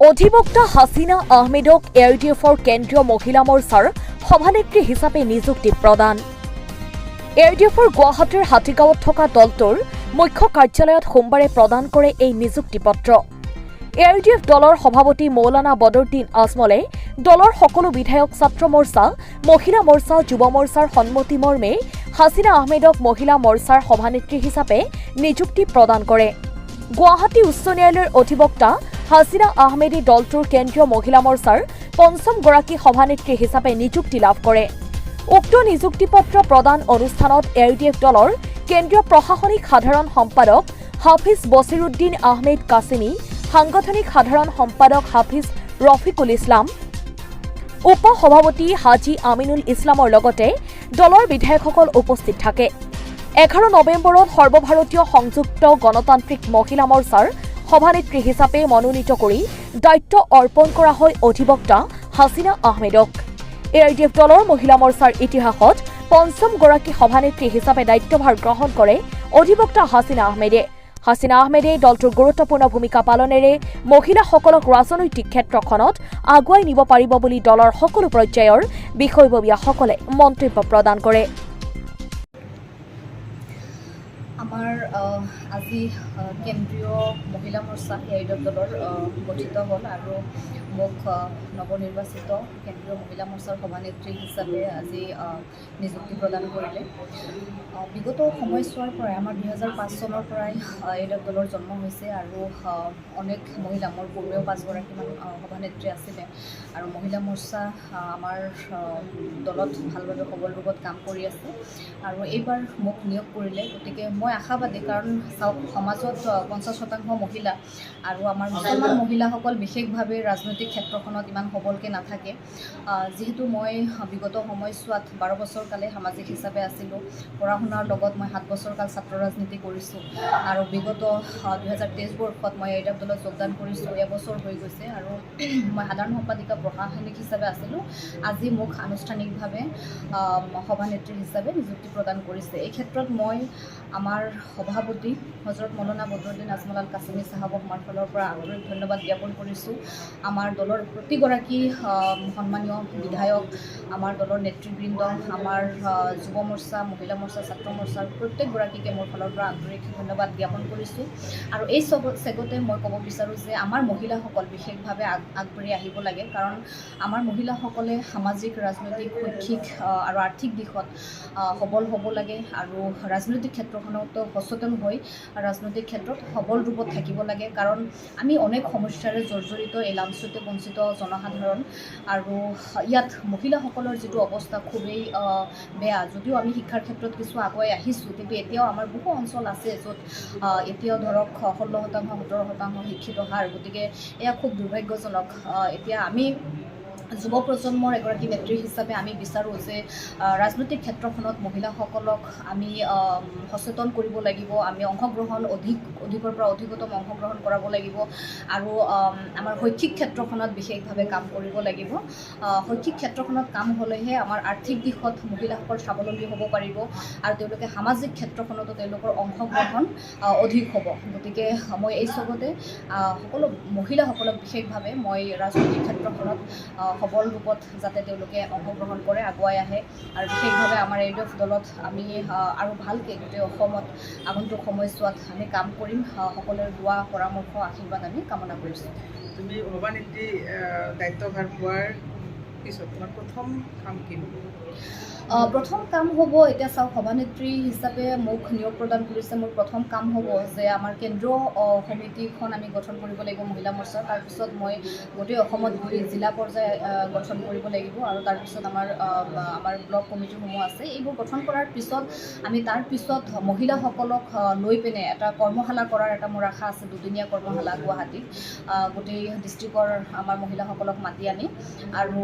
অধিবক্তা হাসিনা আহমেদক এআইডিএফৰ কেন্দ্ৰীয় মহিলা মৰ্চাৰ সভানেত্ৰী হিচাপে নিযুক্তি প্ৰদান। এআইডিএফৰ গুৱাহাটীৰ হাতীগাঁৱত থকা দলটোৰ মুখ্য কাৰ্যালয়ত সোমবাৰে প্ৰদান কৰে এই নিযুক্তি পত্ৰ। এআইডিএফ দলৰ সভাপতি মৌলানা বদৰুদ্দিন আজমলে দলৰ সকলো বিধায়ক, ছাত্ৰ মৰ্চা, মহিলা মৰ্চা, যুৱ মৰ্চাৰ সন্মতি মৰ্মে হাসিনা আহমেদক মহিলা মৰ্চাৰ সভানেত্ৰী হিচাপে নিযুক্তি প্ৰদান কৰে। গুৱাহাটী উচ্চ ন্যায়ালয়ৰ অধিবক্তা হাসিনা আহমেদে দলটোৰ কেন্দ্ৰীয় মহিলা মৰ্চাৰ পঞ্চমগৰাকী সভানেত্ৰী হিচাপে নিযুক্তি লাভ কৰে। উক্ত নিযুক্তি পত্ৰ প্ৰদান অনুষ্ঠানত এআইডিএফ দলৰ কেন্দ্ৰীয় প্ৰশাসনিক সাধাৰণ সম্পাদক হাফিজ বছিৰুদ্দিন আহমেদ কাছিমি, সাংগঠনিক সাধাৰণ সম্পাদক হাফিজ ৰফিকুল ইছলাম, উপ সভাপতি হাজী আমিনুল ইছলামৰ লগতে দলৰ বিধায়কসকল উপস্থিত থাকে। 11 নৱেম্বৰত সৰ্বভাৰতীয় সংযুক্ত গণতান্ত্ৰিক মহিলা মৰ্চাৰ সভানেত্ৰী হিচাপে মনোনীত কৰি দায়িত্ব অৰ্পণ কৰা হয় অধিবক্তা হাসিনা আহমেদক। এআইডিএফ দলৰ মহিলা মৰ্চাৰ ইতিহাসত পঞ্চমগৰাকী সভানেত্ৰী হিচাপে দায়িত্বভাৰ গ্ৰহণ কৰে অধিবক্তা হাসিনা আহমেদে। হাসিনা আহমেদে দলটোৰ গুৰুত্বপূৰ্ণ ভূমিকা পালনেৰে মহিলাসকলক ৰাজনৈতিক ক্ষেত্ৰখনত আগুৱাই নিব পাৰিব বুলি দলৰ সকলো পৰ্যায়ৰ বিষয়ববীয়াসকলে মন্তব্য প্ৰদান কৰে। আমাৰ আজি কেন্দ্ৰীয় মহিলা মৰ্চা এআইডিএফ দলৰ গঠিত হ'ল আৰু মোক নৱনিৰ্বাচিত কেন্দ্ৰীয় মহিলা মৰ্চাৰ সভানেত্ৰী হিচাপে আজি নিযুক্তি প্ৰদান কৰিলে। বিগত সময়ছোৱাৰ পৰাই আমাৰ 2005 চনৰ পৰাই এআইডিএফ দলৰ জন্ম হৈছে আৰু অনেক মহিলা, মোৰ পূৰ্বেও 5গৰাকীমান সভানেত্ৰী আছিলে আৰু মহিলা মৰ্চা আমাৰ দলত ভালভাৱে সবল ৰূপত কাম কৰি আছে আৰু এইবাৰ মোক নিয়োগ কৰিলে। গতিকে মই আশাবাদী, কাৰণ চাওক, সমাজত 50% মহিলা আৰু আমাৰ মুছলমান মহিলাসকল বিশেষভাৱে ৰাজনৈতিক ক্ষেত্ৰখনত ইমান সবলকৈ নাথাকে। যিহেতু মই বিগত সময়ছোৱাত 12 বছৰ কালে সামাজিক হিচাপে আছিলোঁ, পঢ়া শুনাৰ লগত মই 7 বছৰ কাল ছাত্ৰ ৰাজনীতি কৰিছোঁ আৰু বিগত 2023 বৰ্ষত মই এআইডিএফ দলত যোগদান কৰিছোঁ। এবছৰ হৈ গৈছে আৰু মই সাধাৰণ সম্পাদিকা প্ৰশাসনিক হিচাপে আছিলোঁ। আজি মোক আনুষ্ঠানিকভাৱে সভানেত্ৰী হিচাপে নিযুক্তি প্ৰদান কৰিছে। এই ক্ষেত্ৰত মই আমাৰ সভাপতি হজৰত মৌলানা বদৰুদ্দিন আজমল আল কাছিমি চাহাবক আমাৰ ফালৰ পৰা আন্তৰিক ধন্যবাদ জ্ঞাপন কৰিছোঁ। আমাৰ দলৰ প্ৰতিগৰাকী সন্মানীয় বিধায়ক, আমাৰ দলৰ নেতৃবৃন্দ, আমাৰ যুৱ মৰ্চা, মহিলা মৰ্চা, ছাত্ৰ মৰ্চাৰ প্ৰত্যেকগৰাকীকে মোৰ ফালৰ পৰা আন্তৰিক ধন্যবাদ জ্ঞাপন কৰিছোঁ। আৰু এই চেগতে মই ক'ব বিচাৰোঁ যে আমাৰ মহিলাসকল বিশেষভাৱে আগবাঢ়ি আহিব লাগে, কাৰণ আমাৰ মহিলাসকলে সামাজিক, ৰাজনৈতিক, শৈক্ষিক আৰু আৰ্থিক দিশত সবল হ'ব লাগে আৰু ৰাজনৈতিক ক্ষেত্ৰখনতো সচেতন হৈ ৰাজনৈতিক ক্ষেত্ৰত সবল ৰূপত থাকিব লাগে। কাৰণ আমি অনেক সমস্যাৰে জৰ্জৰিত এই লাঞ্ছিত বঞ্চিত জনসাধাৰণ আৰু ইয়াত মহিলাসকলৰ যিটো অৱস্থা খুবেই বেয়া। যদিও আমি শিক্ষাৰ ক্ষেত্ৰত কিছু আগুৱাই আহিছোঁ, কিন্তু এতিয়াও আমাৰ বহু অঞ্চল আছে য'ত এতিয়াও ধৰক 16%, 17% শিক্ষিত হাৰ। গতিকে এয়া খুব দুৰ্ভাগ্যজনক। এতিয়া আমি যুৱ প্ৰজন্মৰ এগৰাকী নেত্ৰী হিচাপে আমি বিচাৰোঁ যে ৰাজনৈতিক ক্ষেত্ৰখনত মহিলাসকলক আমি সচেতন কৰিব লাগিব। আমি অংশগ্ৰহণ অধিকৰ পৰা অধিকতম অংশগ্ৰহণ কৰাব লাগিব আৰু আমাৰ শৈক্ষিক ক্ষেত্ৰখনত বিশেষভাৱে কাম কৰিব লাগিব। শৈক্ষিক ক্ষেত্ৰখনত কাম হ'লেহে আমাৰ আৰ্থিক দিশত মহিলাসকল স্বাৱলম্বী হ'ব পাৰিব আৰু তেওঁলোকে সামাজিক ক্ষেত্ৰখনতো তেওঁলোকৰ অংশগ্ৰহণ অধিক হ'ব। গতিকে মই এই চবতে সকলো মহিলাসকলক বিশেষভাৱে মই ৰাজনৈতিক ক্ষেত্ৰখনত সবল ৰূপত যাতে তেওঁলোকে অংশগ্ৰহণ কৰে, আগুৱাই আহে আৰু বিশেষভাৱে আমাৰ এআইডিএফ দলত আমি আৰু ভালকৈ গোটেই অসমত আগন্তুক সময়ছোৱাত আমি কাম কৰিম। সকলোৰে দোৱা, পৰামৰ্শ, আশীৰ্বাদ আমি কামনা কৰিছোঁ। তুমি সভানেত্ৰী দায়িত্বভাৰ পোৱাৰ পিছত তোমাৰ প্ৰথম কাম কি হ'ব? প্ৰথম কাম হ'ব, এতিয়া চাওক, সভানেত্ৰী হিচাপে মোক নিয়োগ প্ৰদান কৰিছে। মোৰ প্ৰথম কাম হ'ব যে আমাৰ কেন্দ্ৰীয় সমিতিখন আমি গঠন কৰিব লাগিব মহিলা মৰ্চাৰ। তাৰপিছত মই গোটেই অসমত গৈ জিলা পৰ্যায় গঠন কৰিব লাগিব আৰু তাৰপিছত আমাৰ ব্লক কমিটিসমূহ আছে। এইবোৰ গঠন কৰাৰ পিছত আমি তাৰপিছত মহিলাসকলক লৈ পিনে এটা কৰ্মশালা কৰাৰ এটা মোৰ আশা আছে। 2দিনীয়া কৰ্মশালা গুৱাহাটীত গোটেই ডিষ্ট্ৰিক্টৰ আমাৰ মহিলাসকলক মাতি আনি, আৰু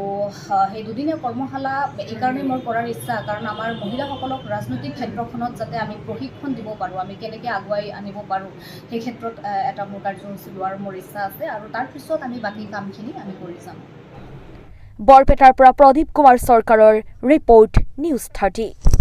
সেই 2দিনীয়া কৰ্মশালা এইকাৰণেই মোৰ কৰাৰ ইচ্ছা, কাৰণ আমাৰ মহিলাসকলক ৰাজনৈতিক ক্ষেত্ৰখনত যাতে আমি প্ৰশিক্ষণ দিব পাৰোঁ, আমি কেনেকৈ আগুৱাই আনিব পাৰোঁ, সেই ক্ষেত্ৰত এটা মোৰ কাৰ্যসূচী লোৱাৰ মোৰ ইচ্ছা আছে আৰু তাৰপিছত আমি বাকী কামখিনি আমি কৰি যাম। বৰপেটাৰ পৰা প্ৰদীপ কুমাৰ চৰকাৰৰ ৰিপৰ্ট, নিউজ 30।